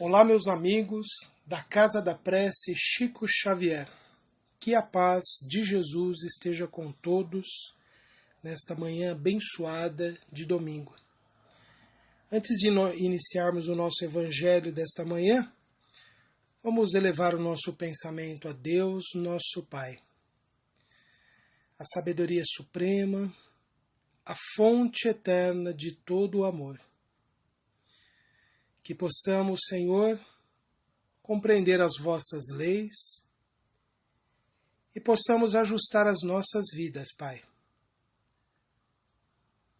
Olá, meus amigos da Casa da Prece Chico Xavier. Que a paz de Jesus esteja com todos nesta manhã abençoada de domingo. Antes de iniciarmos o nosso evangelho desta manhã, vamos elevar o nosso pensamento a Deus, nosso Pai. A sabedoria suprema, a fonte eterna de todo o amor. Que possamos, Senhor, compreender as vossas leis e possamos ajustar as nossas vidas, Pai.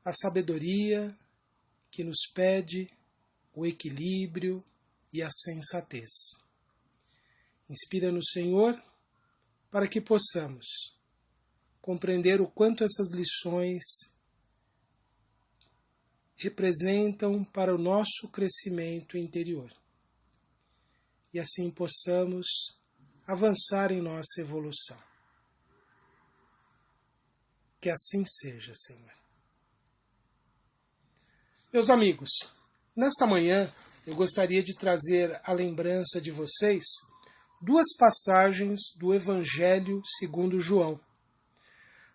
A sabedoria que nos pede o equilíbrio e a sensatez. Inspira-nos, Senhor, para que possamos compreender o quanto essas lições representam para o nosso crescimento interior. E assim possamos avançar em nossa evolução. Que assim seja, Senhor. Meus amigos, nesta manhã eu gostaria de trazer à lembrança de vocês duas passagens do Evangelho segundo João.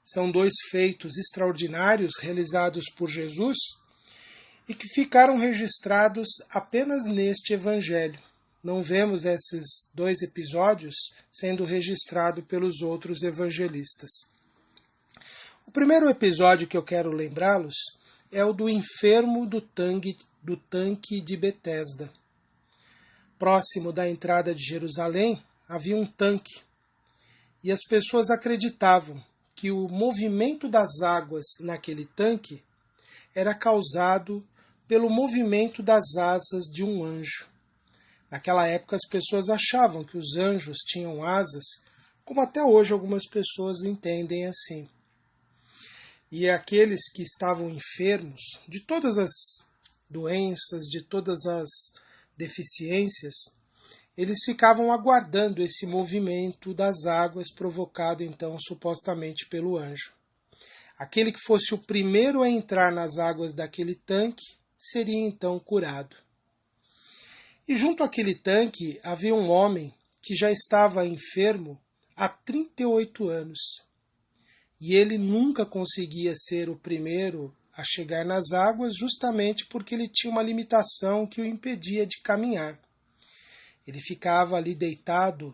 São dois feitos extraordinários realizados por Jesus e que ficaram registrados apenas neste Evangelho. Não vemos esses dois episódios sendo registrados pelos outros evangelistas. O primeiro episódio que eu quero lembrá-los é o do enfermo do tanque de Betesda. Próximo da entrada de Jerusalém havia um tanque, e as pessoas acreditavam que o movimento das águas naquele tanque era causado pelo movimento das asas de um anjo. Naquela época as pessoas achavam que os anjos tinham asas, como até hoje algumas pessoas entendem assim. E aqueles que estavam enfermos de todas as doenças, de todas as deficiências, eles ficavam aguardando esse movimento das águas provocado então supostamente pelo anjo. Aquele que fosse o primeiro a entrar nas águas daquele tanque seria então curado. E junto àquele tanque havia um homem que já estava enfermo há 38 anos. E ele nunca conseguia ser o primeiro a chegar nas águas justamente porque ele tinha uma limitação que o impedia de caminhar. Ele ficava ali deitado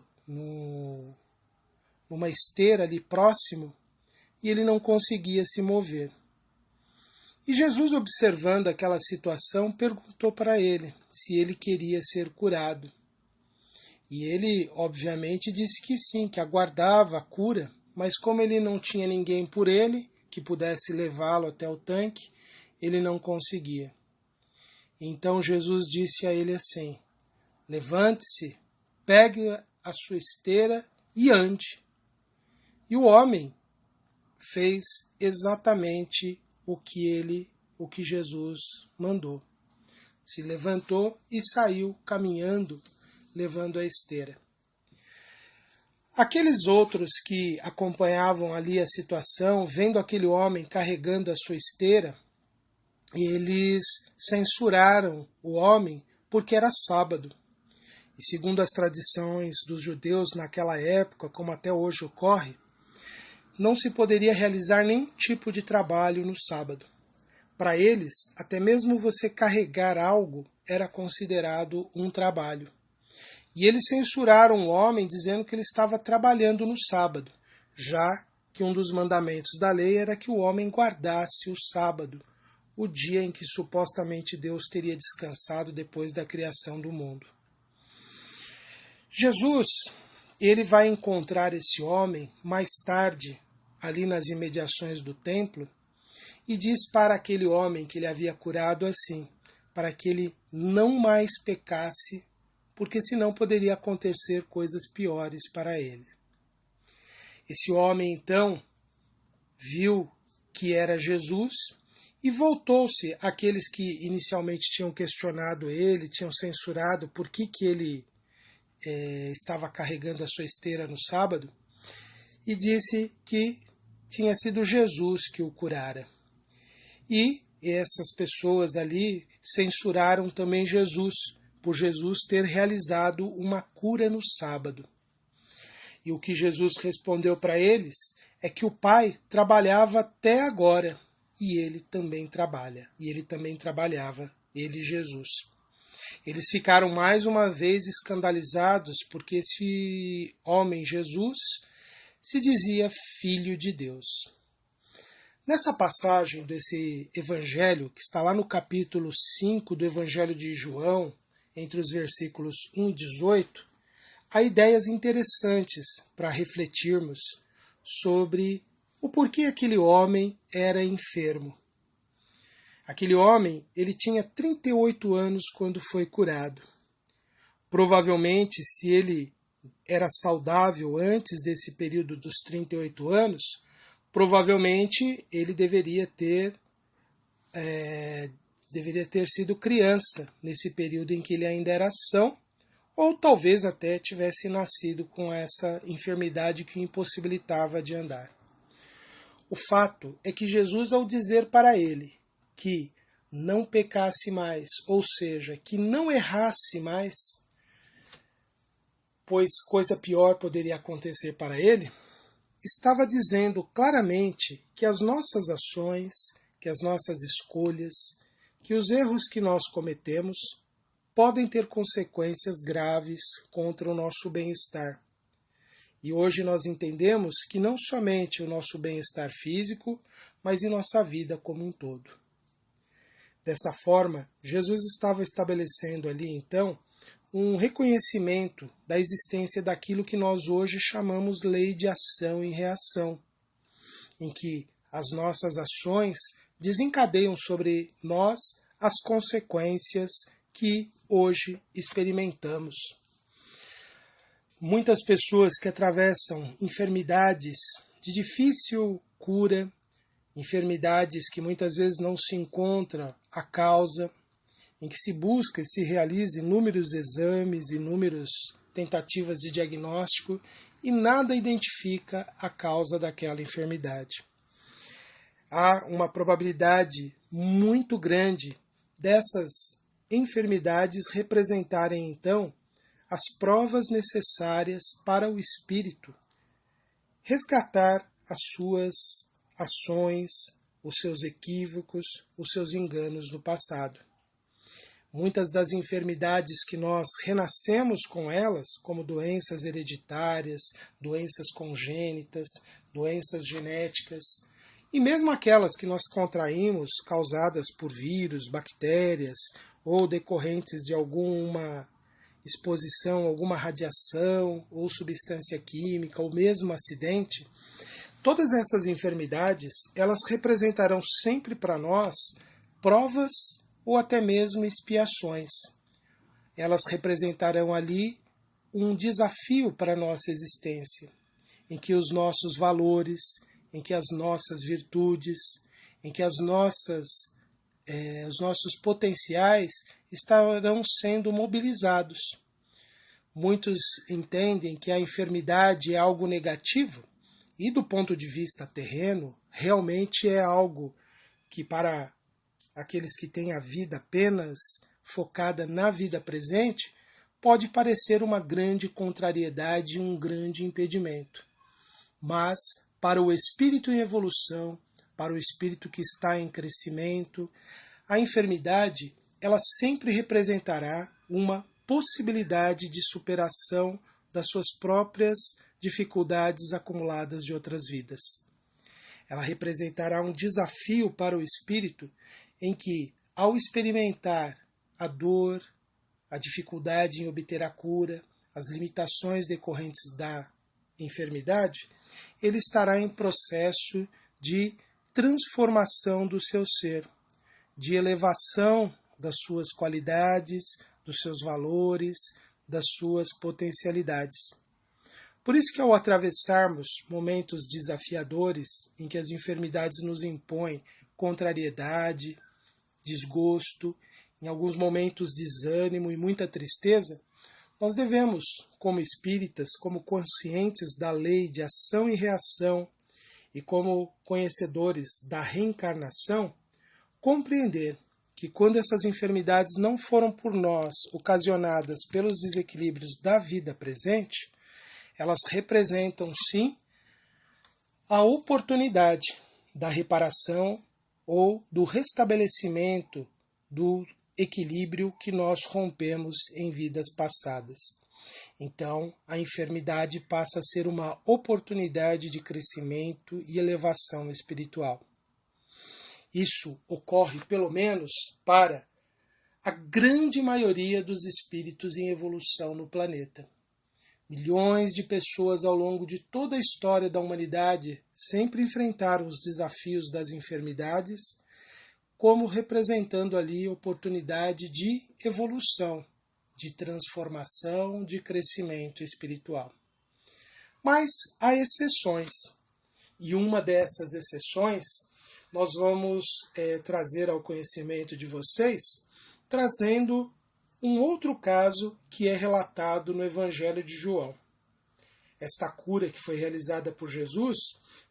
numa esteira ali próximo e ele não conseguia se mover. E Jesus, observando aquela situação, perguntou para ele se ele queria ser curado. E ele, obviamente, disse que sim, que aguardava a cura, mas como ele não tinha ninguém por ele que pudesse levá-lo até o tanque, ele não conseguia. Então Jesus disse a ele assim: levante-se, pegue a sua esteira e ande. E o homem fez exatamente o que Jesus mandou. Se levantou e saiu caminhando, levando a esteira. Aqueles outros que acompanhavam ali a situação, vendo aquele homem carregando a sua esteira, eles censuraram o homem porque era sábado. E segundo as tradições dos judeus naquela época, como até hoje ocorre, não se poderia realizar nenhum tipo de trabalho no sábado. Para eles, até mesmo você carregar algo era considerado um trabalho. E eles censuraram o homem dizendo que ele estava trabalhando no sábado, já que um dos mandamentos da lei era que o homem guardasse o sábado, o dia em que supostamente Deus teria descansado depois da criação do mundo. Jesus, ele vai encontrar esse homem mais tarde, ali nas imediações do templo, e diz para aquele homem que ele havia curado assim, para que ele não mais pecasse, porque senão poderia acontecer coisas piores para ele. Esse homem então viu que era Jesus e voltou-se àqueles que inicialmente tinham questionado ele, tinham censurado por que ele estava carregando a sua esteira no sábado, e disse que tinha sido Jesus que o curara. E essas pessoas ali censuraram também Jesus, por Jesus ter realizado uma cura no sábado. E o que Jesus respondeu para eles é que o Pai trabalhava até agora e ele também trabalha. E ele também trabalhava, ele, Jesus. Eles ficaram mais uma vez escandalizados porque esse homem, Jesus, se dizia filho de Deus. Nessa passagem desse evangelho, que está lá no capítulo 5 do Evangelho de João, entre os versículos 1 e 18, há ideias interessantes para refletirmos sobre o porquê aquele homem era enfermo. Aquele homem, ele tinha 38 anos quando foi curado. Provavelmente, se ele era saudável antes desse período dos 38 anos, provavelmente ele deveria ter sido criança nesse período em que ele ainda era são, ou talvez até tivesse nascido com essa enfermidade que o impossibilitava de andar. O fato é que Jesus, ao dizer para ele que não pecasse mais, ou seja, que não errasse mais, pois coisa pior poderia acontecer para ele, estava dizendo claramente que as nossas ações, que as nossas escolhas, que os erros que nós cometemos podem ter consequências graves contra o nosso bem-estar. E hoje nós entendemos que não somente o nosso bem-estar físico, mas em nossa vida como um todo. Dessa forma, Jesus estava estabelecendo ali, então, um reconhecimento da existência daquilo que nós hoje chamamos lei de ação e reação, em que as nossas ações desencadeiam sobre nós as consequências que hoje experimentamos. Muitas pessoas que atravessam enfermidades de difícil cura, enfermidades que muitas vezes não se encontra a causa, em que se busca e se realiza inúmeros exames, inúmeras tentativas de diagnóstico e nada identifica a causa daquela enfermidade. Há uma probabilidade muito grande dessas enfermidades representarem, então, as provas necessárias para o espírito resgatar as suas ações, os seus equívocos, os seus enganos do passado. Muitas das enfermidades que nós renascemos com elas, como doenças hereditárias, doenças congênitas, doenças genéticas, e mesmo aquelas que nós contraímos causadas por vírus, bactérias ou decorrentes de alguma exposição, alguma radiação ou substância química ou mesmo acidente, todas essas enfermidades, elas representarão sempre para nós provas ou até mesmo expiações. Elas representarão ali um desafio para a nossa existência, em que os nossos valores, em que as nossas virtudes, em que os nossos potenciais estarão sendo mobilizados. Muitos entendem que a enfermidade é algo negativo, e do ponto de vista terreno, realmente é algo que para aqueles que têm a vida apenas focada na vida presente, pode parecer uma grande contrariedade e um grande impedimento. Mas, para o espírito em evolução, para o espírito que está em crescimento, a enfermidade, ela sempre representará uma possibilidade de superação das suas próprias dificuldades acumuladas de outras vidas. Ela representará um desafio para o espírito em que, ao experimentar a dor, a dificuldade em obter a cura, as limitações decorrentes da enfermidade, ele estará em processo de transformação do seu ser, de elevação das suas qualidades, dos seus valores, das suas potencialidades. Por isso que ao atravessarmos momentos desafiadores em que as enfermidades nos impõem contrariedade, desgosto, em alguns momentos desânimo e muita tristeza, nós devemos, como espíritas, como conscientes da lei de ação e reação e como conhecedores da reencarnação, compreender que quando essas enfermidades não foram por nós ocasionadas pelos desequilíbrios da vida presente, elas representam sim a oportunidade da reparação ou do restabelecimento do equilíbrio que nós rompemos em vidas passadas. Então, a enfermidade passa a ser uma oportunidade de crescimento e elevação espiritual. Isso ocorre, pelo menos, para a grande maioria dos espíritos em evolução no planeta. Milhões de pessoas ao longo de toda a história da humanidade sempre enfrentaram os desafios das enfermidades, como representando ali oportunidade de evolução, de transformação, de crescimento espiritual. Mas há exceções, e uma dessas exceções nós vamos trazer ao conhecimento de vocês, trazendo um outro caso que é relatado no Evangelho de João. Esta cura que foi realizada por Jesus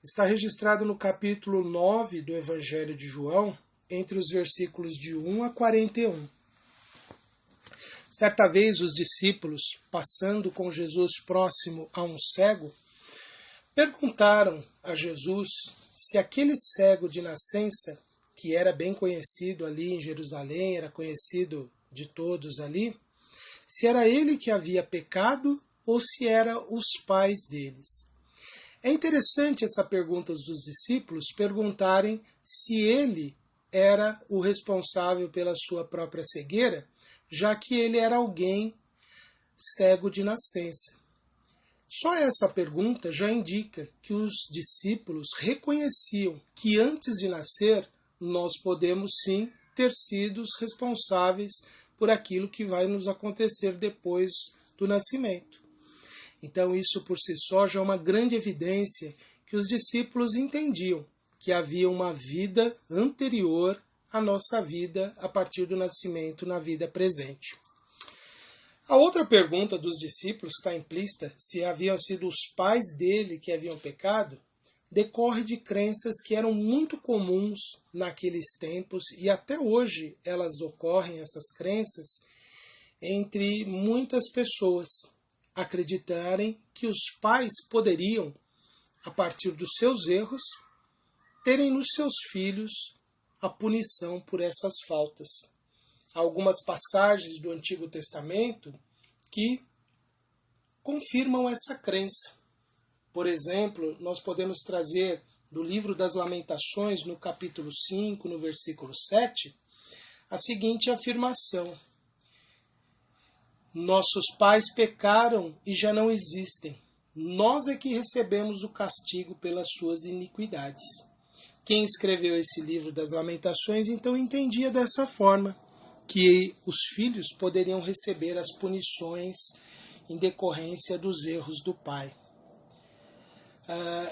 está registrada no capítulo 9 do Evangelho de João, entre os versículos de 1 a 41. Certa vez os discípulos, passando com Jesus próximo a um cego, perguntaram a Jesus se aquele cego de nascença, que era bem conhecido ali em Jerusalém, era conhecido de todos ali, se era ele que havia pecado ou se eram os pais deles. É interessante essa pergunta dos discípulos perguntarem se ele era o responsável pela sua própria cegueira, já que ele era alguém cego de nascença. Só essa pergunta já indica que os discípulos reconheciam que antes de nascer nós podemos sim ter sido os responsáveis por aquilo que vai nos acontecer depois do nascimento. Então isso por si só já é uma grande evidência que os discípulos entendiam que havia uma vida anterior à nossa vida a partir do nascimento na vida presente. A outra pergunta dos discípulos está implícita, se haviam sido os pais dele que haviam pecado, decorre de crenças que eram muito comuns naqueles tempos e até hoje elas ocorrem, essas crenças, entre muitas pessoas, acreditarem que os pais poderiam, a partir dos seus erros, terem nos seus filhos a punição por essas faltas. Há algumas passagens do Antigo Testamento que confirmam essa crença. Por exemplo, nós podemos trazer do livro das Lamentações, no capítulo 5, no versículo 7, a seguinte afirmação: nossos pais pecaram e já não existem. Nós é que recebemos o castigo pelas suas iniquidades. Quem escreveu esse livro das Lamentações, então, entendia dessa forma, que os filhos poderiam receber as punições em decorrência dos erros do pai.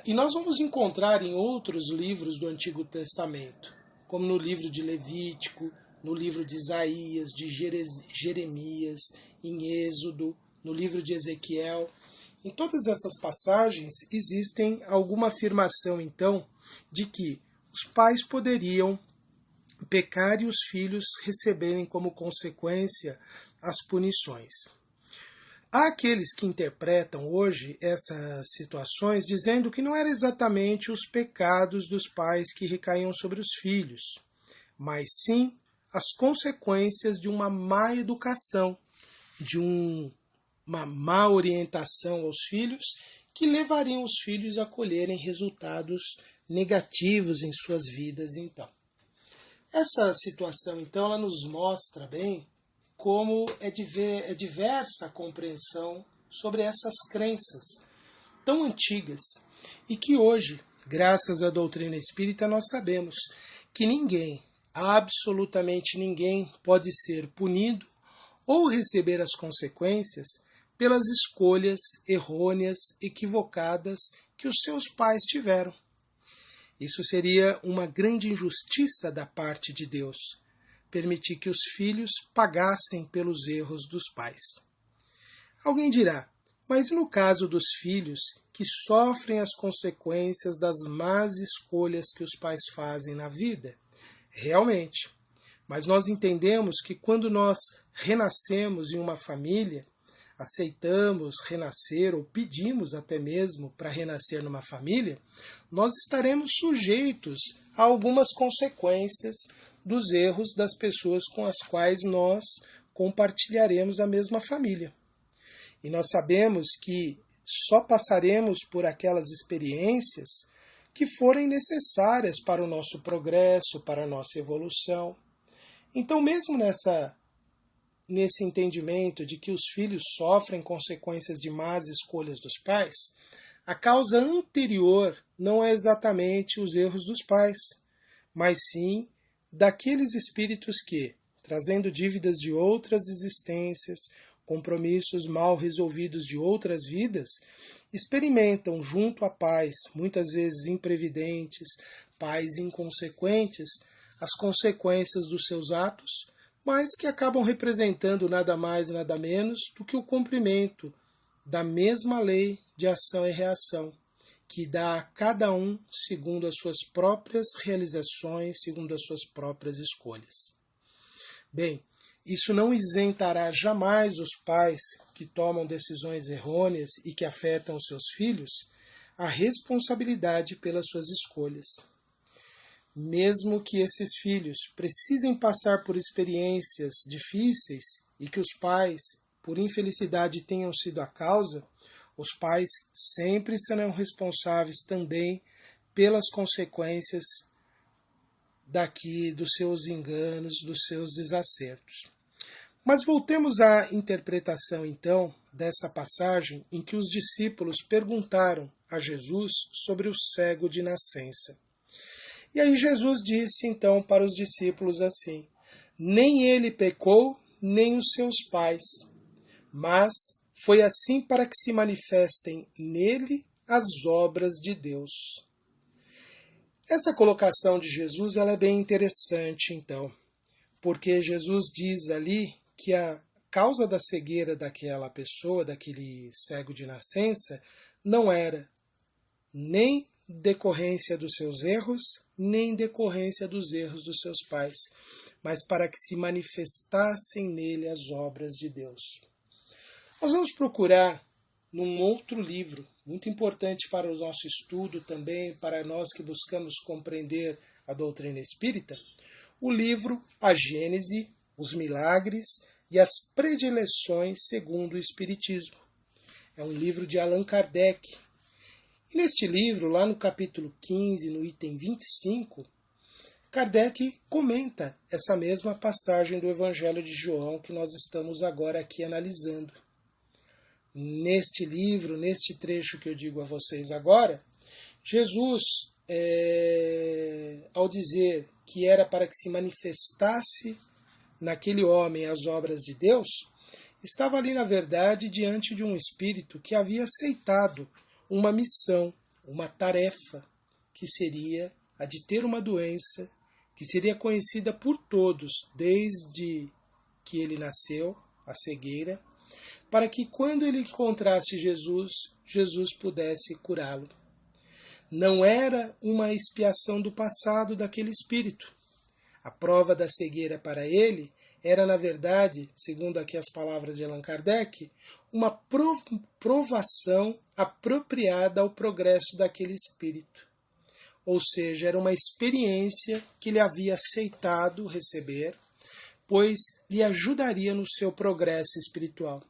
E nós vamos encontrar em outros livros do Antigo Testamento, como no livro de Levítico, no livro de Isaías, de Jeremias, em Êxodo, no livro de Ezequiel. Em todas essas passagens existem alguma afirmação, então, de que os pais poderiam pecar e os filhos receberem como consequência as punições. Há aqueles que interpretam hoje essas situações dizendo que não eram exatamente os pecados dos pais que recaíam sobre os filhos, mas sim as consequências de uma má educação, de uma má orientação aos filhos, que levariam os filhos a colherem resultados negativos em suas vidas, então. Essa situação, então, ela nos mostra bem como é diversa a compreensão sobre essas crenças tão antigas e que hoje, graças à doutrina espírita, nós sabemos que ninguém, absolutamente ninguém, pode ser punido ou receber as consequências pelas escolhas errôneas, equivocadas que os seus pais tiveram. Isso seria uma grande injustiça da parte de Deus, permitir que os filhos pagassem pelos erros dos pais. Alguém dirá, mas no caso dos filhos que sofrem as consequências das más escolhas que os pais fazem na vida? Realmente. Mas nós entendemos que quando nós renascemos em uma família, aceitamos renascer ou pedimos até mesmo para renascer numa família, nós estaremos sujeitos a algumas consequências dos erros das pessoas com as quais nós compartilharemos a mesma família. E nós sabemos que só passaremos por aquelas experiências que forem necessárias para o nosso progresso, para a nossa evolução. Então, mesmo nesse entendimento de que os filhos sofrem consequências de más escolhas dos pais, a causa anterior não é exatamente os erros dos pais, mas sim daqueles espíritos que, trazendo dívidas de outras existências, compromissos mal resolvidos de outras vidas, experimentam junto a pais, muitas vezes imprevidentes, pais inconsequentes, as consequências dos seus atos, mas que acabam representando nada mais nada menos do que o cumprimento da mesma lei de ação e reação, que dá a cada um segundo as suas próprias realizações, segundo as suas próprias escolhas. Bem, isso não isentará jamais os pais que tomam decisões errôneas e que afetam os seus filhos a responsabilidade pelas suas escolhas. Mesmo que esses filhos precisem passar por experiências difíceis e que os pais, por infelicidade, tenham sido a causa, os pais sempre serão responsáveis também pelas consequências dos seus enganos, dos seus desacertos. Mas voltemos à interpretação, então, dessa passagem em que os discípulos perguntaram a Jesus sobre o cego de nascença. E aí Jesus disse, então, para os discípulos assim: nem ele pecou, nem os seus pais, mas foi assim para que se manifestem nele as obras de Deus. Essa colocação de Jesus ela é bem interessante, então, porque Jesus diz ali que a causa da cegueira daquela pessoa, daquele cego de nascença, não era nem decorrência dos seus erros, nem decorrência dos erros dos seus pais, mas para que se manifestassem nele as obras de Deus. Nós vamos procurar num outro livro, muito importante para o nosso estudo também, para nós que buscamos compreender a doutrina espírita, o livro A Gênese, os Milagres e as Predileções segundo o Espiritismo. É um livro de Allan Kardec. E neste livro, lá no capítulo 15, no item 25, Kardec comenta essa mesma passagem do Evangelho de João que nós estamos agora aqui analisando. Neste livro, neste trecho que eu digo a vocês agora, Jesus, ao dizer que era para que se manifestasse naquele homem as obras de Deus, estava ali, na verdade, diante de um espírito que havia aceitado uma missão, uma tarefa, que seria a de ter uma doença que seria conhecida por todos desde que ele nasceu, a cegueira, para que quando ele encontrasse Jesus, Jesus pudesse curá-lo. Não era uma expiação do passado daquele espírito. A prova da cegueira para ele era, na verdade, segundo aqui as palavras de Allan Kardec, uma provação apropriada ao progresso daquele espírito. Ou seja, era uma experiência que ele havia aceitado receber, pois lhe ajudaria no seu progresso espiritual.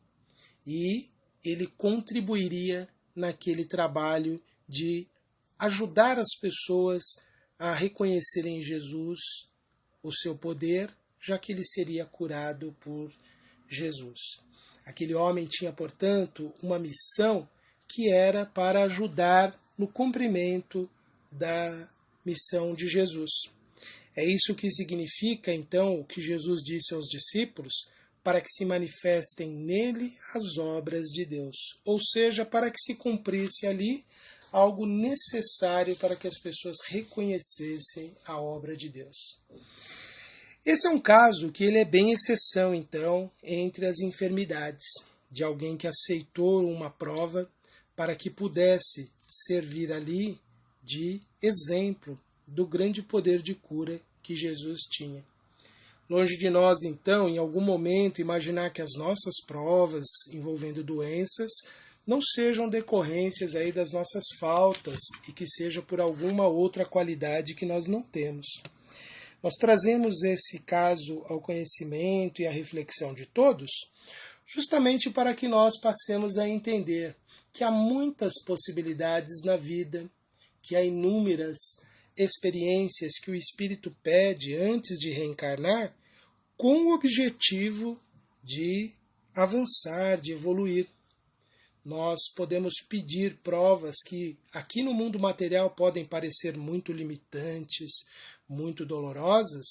E ele contribuiria naquele trabalho de ajudar as pessoas a reconhecerem em Jesus o seu poder, já que ele seria curado por Jesus. Aquele homem tinha, portanto, uma missão que era para ajudar no cumprimento da missão de Jesus. É isso que significa, então, o que Jesus disse aos discípulos, para que se manifestem nele as obras de Deus. Ou seja, para que se cumprisse ali algo necessário para que as pessoas reconhecessem a obra de Deus. Esse é um caso que ele é bem exceção, então, entre as enfermidades, de alguém que aceitou uma prova para que pudesse servir ali de exemplo do grande poder de cura que Jesus tinha. Longe de nós, então, em algum momento, imaginar que as nossas provas envolvendo doenças não sejam decorrências aí das nossas faltas e que seja por alguma outra qualidade que nós não temos. Nós trazemos esse caso ao conhecimento e à reflexão de todos, justamente para que nós passemos a entender que há muitas possibilidades na vida, que há inúmeras experiências que o espírito pede antes de reencarnar, com o objetivo de avançar, de evoluir. Nós podemos pedir provas que aqui no mundo material podem parecer muito limitantes, muito dolorosas,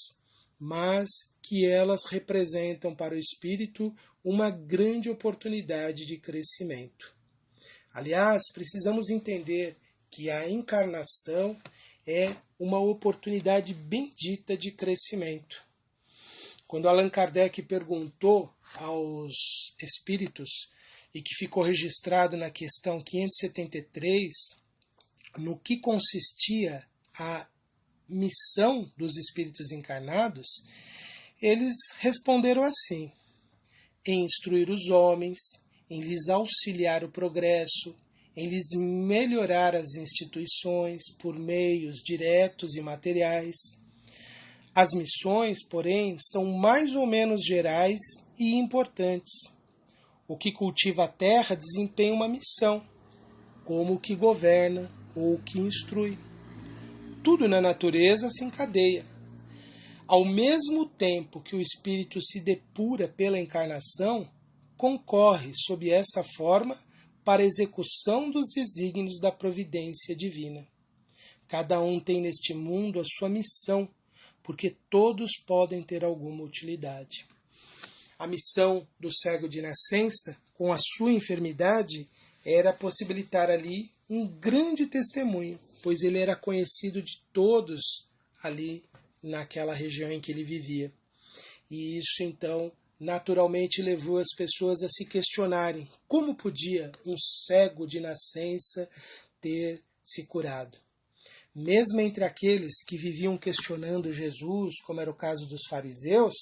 mas que elas representam para o espírito uma grande oportunidade de crescimento. Aliás, precisamos entender que a encarnação é uma oportunidade bendita de crescimento. Quando Allan Kardec perguntou aos espíritos, e que ficou registrado na questão 573, no que consistia a missão dos espíritos encarnados, eles responderam assim: em instruir os homens, em lhes auxiliar o progresso, em lhes melhorar as instituições por meios diretos e materiais. As missões, porém, são mais ou menos gerais e importantes. O que cultiva a terra desempenha uma missão, como o que governa ou o que instrui. Tudo na natureza se encadeia. Ao mesmo tempo que o espírito se depura pela encarnação, concorre, sob essa forma, para a execução dos desígnios da providência divina. Cada um tem neste mundo a sua missão, porque todos podem ter alguma utilidade. A missão do cego de nascença, com a sua enfermidade, era possibilitar ali um grande testemunho, pois ele era conhecido de todos ali naquela região em que ele vivia. E isso, então, naturalmente levou as pessoas a se questionarem como podia um cego de nascença ter se curado. Mesmo entre aqueles que viviam questionando Jesus, como era o caso dos fariseus,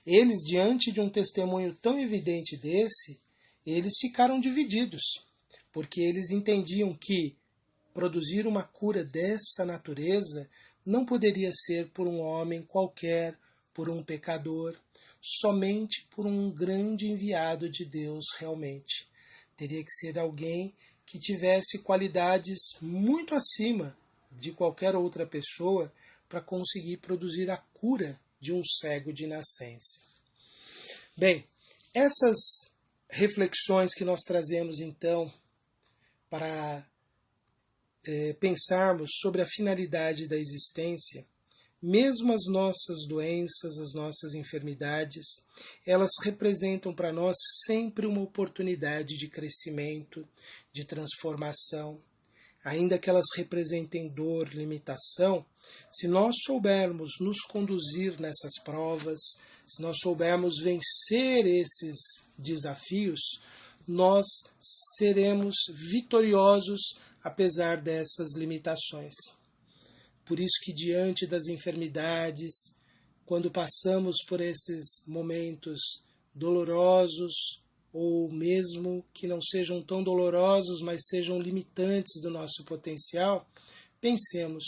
eles, diante de um testemunho tão evidente desse, eles ficaram divididos, porque eles entendiam que produzir uma cura dessa natureza não poderia ser por um homem qualquer, por um pecador, somente por um grande enviado de Deus realmente. Teria que ser alguém que tivesse qualidades muito acima de qualquer outra pessoa para conseguir produzir a cura de um cego de nascença. Bem, essas reflexões que nós trazemos então para pensarmos sobre a finalidade da existência, mesmo as nossas doenças, as nossas enfermidades, elas representam para nós sempre uma oportunidade de crescimento, de transformação. Ainda que elas representem dor, limitação, se nós soubermos nos conduzir nessas provas, se nós soubermos vencer esses desafios, nós seremos vitoriosos apesar dessas limitações. Por isso que diante das enfermidades, quando passamos por esses momentos dolorosos, ou mesmo que não sejam tão dolorosos, mas sejam limitantes do nosso potencial, pensemos,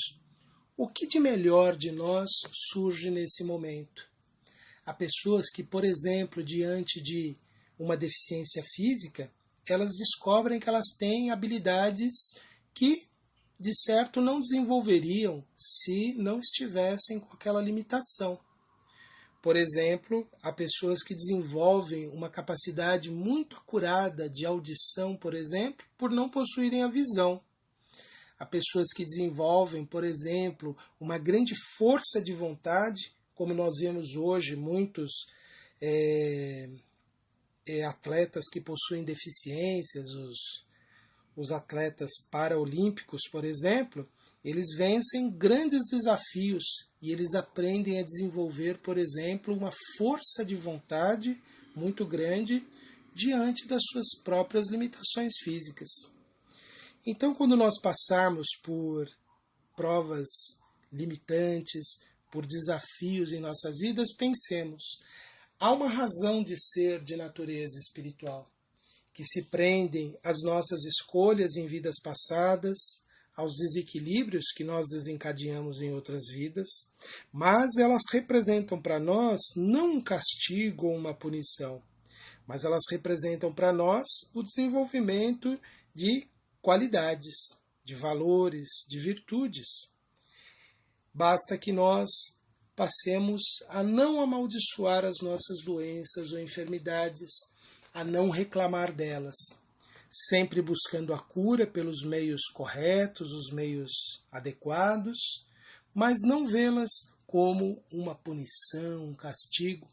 o que de melhor de nós surge nesse momento? Há pessoas que, por exemplo, diante de uma deficiência física, elas descobrem que elas têm habilidades que, de certo, não desenvolveriam se não estivessem com aquela limitação. Por exemplo, há pessoas que desenvolvem uma capacidade muito acurada de audição, por exemplo, por não possuírem a visão. Há pessoas que desenvolvem, por exemplo, uma grande força de vontade, como nós vemos hoje muitos atletas que possuem deficiências, os atletas paraolímpicos, por exemplo, eles vencem grandes desafios e eles aprendem a desenvolver, por exemplo, uma força de vontade muito grande diante das suas próprias limitações físicas. Então, quando nós passarmos por provas limitantes, por desafios em nossas vidas, pensemos, há uma razão de ser de natureza espiritual, que se prendem às nossas escolhas em vidas passadas, aos desequilíbrios que nós desencadeamos em outras vidas, mas elas representam para nós não um castigo ou uma punição, mas elas representam para nós o desenvolvimento de qualidades, de valores, de virtudes. Basta que nós passemos a não amaldiçoar as nossas doenças ou enfermidades, a não reclamar delas, sempre buscando a cura pelos meios corretos, os meios adequados, mas não vê-las como uma punição, um castigo,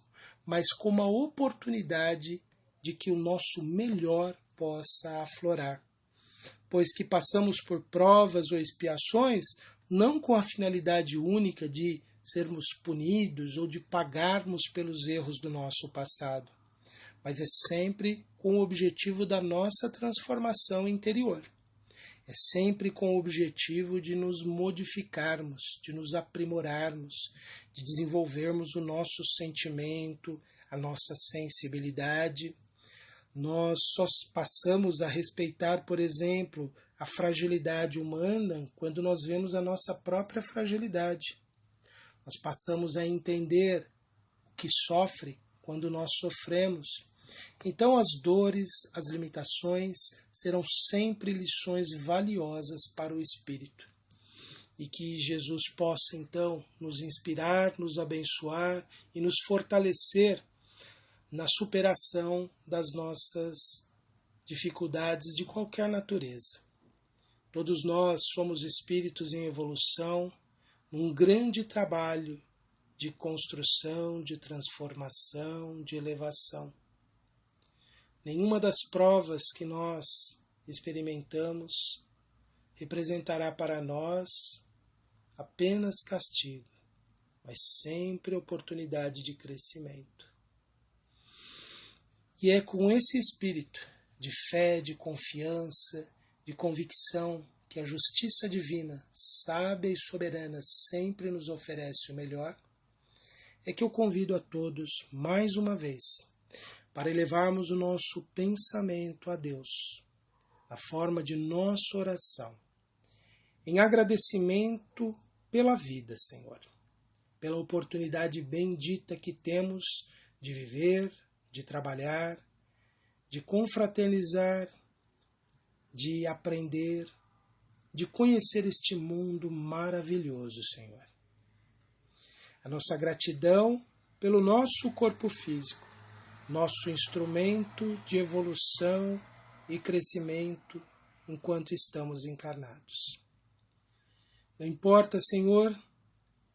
mas como a oportunidade de que o nosso melhor possa aflorar. Pois que passamos por provas ou expiações, não com a finalidade única de sermos punidos ou de pagarmos pelos erros do nosso passado, mas é sempre com o objetivo da nossa transformação interior. É sempre com o objetivo de nos modificarmos, de nos aprimorarmos, de desenvolvermos o nosso sentimento, a nossa sensibilidade. Nós só passamos a respeitar, por exemplo, a fragilidade humana quando nós vemos a nossa própria fragilidade. Nós passamos a entender o que sofre quando nós sofremos. Então as dores, as limitações serão sempre lições valiosas para o espírito. E que Jesus possa então nos inspirar, nos abençoar e nos fortalecer na superação das nossas dificuldades de qualquer natureza. Todos nós somos espíritos em evolução, num grande trabalho de construção, de transformação, de elevação. Nenhuma das provas que nós experimentamos representará para nós apenas castigo, mas sempre oportunidade de crescimento. E é com esse espírito de fé, de confiança, de convicção que a justiça divina, sábia e soberana, sempre nos oferece o melhor, é que eu convido a todos, mais uma vez, para elevarmos o nosso pensamento a Deus, na forma de nossa oração, em agradecimento pela vida, Senhor, pela oportunidade bendita que temos de viver, de trabalhar, de confraternizar, de aprender, de conhecer este mundo maravilhoso, Senhor. A nossa gratidão pelo nosso corpo físico, nosso instrumento de evolução e crescimento enquanto estamos encarnados. Não importa, Senhor,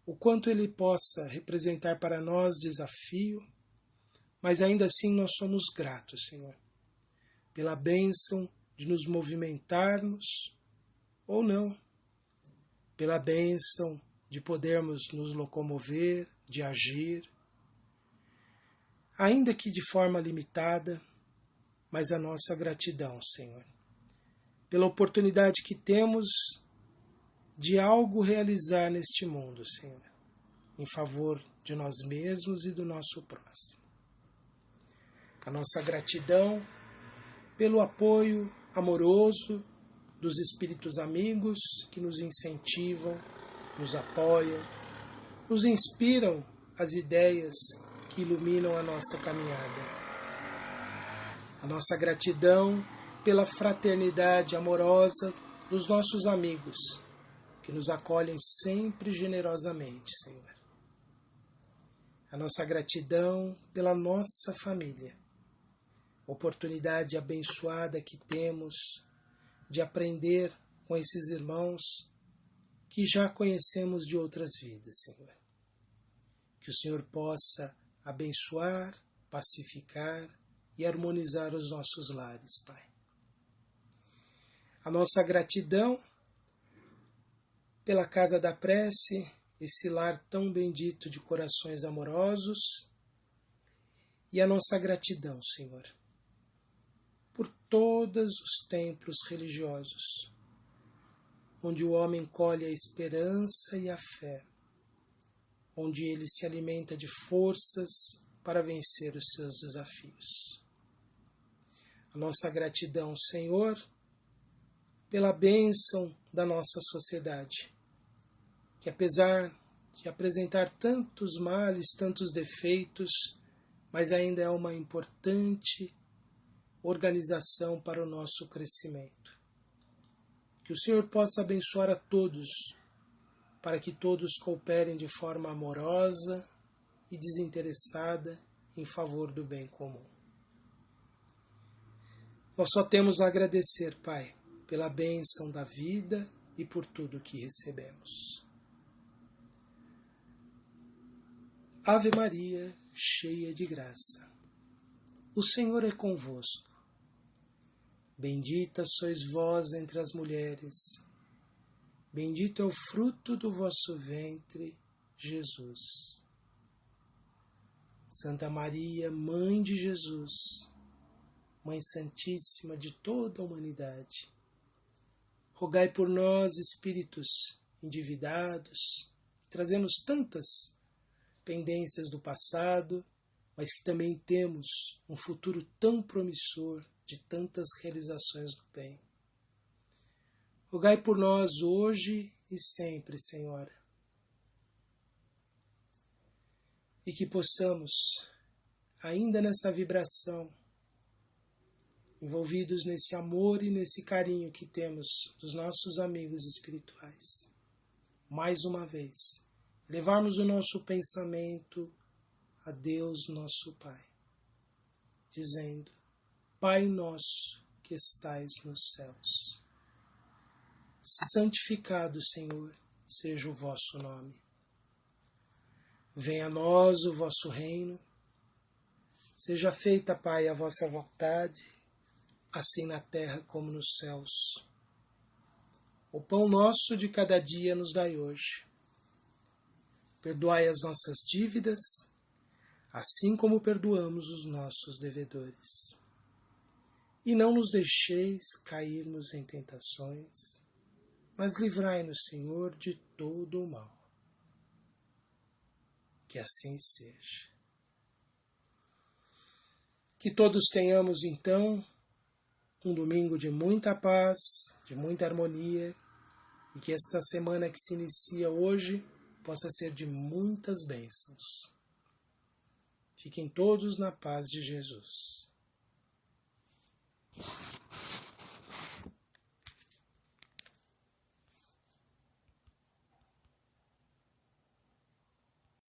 o quanto ele possa representar para nós desafio, mas ainda assim nós somos gratos, Senhor, pela bênção de nos movimentarmos ou não, pela bênção de podermos nos locomover, de agir, ainda que de forma limitada, mas a nossa gratidão, Senhor, pela oportunidade que temos de algo realizar neste mundo, Senhor, em favor de nós mesmos e do nosso próximo. A nossa gratidão pelo apoio amoroso dos espíritos amigos que nos incentivam, nos apoiam, nos inspiram as ideias que iluminam a nossa caminhada. A nossa gratidão pela fraternidade amorosa dos nossos amigos, que nos acolhem sempre generosamente, Senhor. A nossa gratidão pela nossa família, oportunidade abençoada que temos de aprender com esses irmãos que já conhecemos de outras vidas, Senhor. Que o Senhor possa abençoar, pacificar e harmonizar os nossos lares, Pai. A nossa gratidão pela Casa da Prece, esse lar tão bendito de corações amorosos, e a nossa gratidão, Senhor, por todos os templos religiosos, onde o homem colhe a esperança e a fé, onde ele se alimenta de forças para vencer os seus desafios. A nossa gratidão, Senhor, pela bênção da nossa sociedade, que apesar de apresentar tantos males, tantos defeitos, mas ainda é uma importante organização para o nosso crescimento. Que o Senhor possa abençoar a todos, para que todos cooperem de forma amorosa e desinteressada em favor do bem comum. Nós só temos a agradecer, Pai, pela bênção da vida e por tudo que recebemos. Ave Maria, cheia de graça, o Senhor é convosco. Bendita sois vós entre as mulheres, bendito é o fruto do vosso ventre, Jesus. Santa Maria, Mãe de Jesus, Mãe Santíssima de toda a humanidade, rogai por nós, espíritos endividados, que trazemos tantas pendências do passado, mas que também temos um futuro tão promissor de tantas realizações do bem. Rogai por nós hoje e sempre, Senhora, e que possamos, ainda nessa vibração, envolvidos nesse amor e nesse carinho que temos dos nossos amigos espirituais, mais uma vez, levarmos o nosso pensamento a Deus nosso Pai, dizendo: Pai nosso que estais nos céus, santificado, Senhor, seja o vosso nome. Venha a nós o vosso reino, seja feita, Pai, a vossa vontade, assim na terra como nos céus. O pão nosso de cada dia nos dai hoje. Perdoai as nossas dívidas, assim como perdoamos os nossos devedores. E não nos deixeis cairmos em tentações, mas livrai-nos, Senhor, de todo o mal. Que assim seja. Que todos tenhamos, então, um domingo de muita paz, de muita harmonia, e que esta semana que se inicia hoje possa ser de muitas bênçãos. Fiquem todos na paz de Jesus.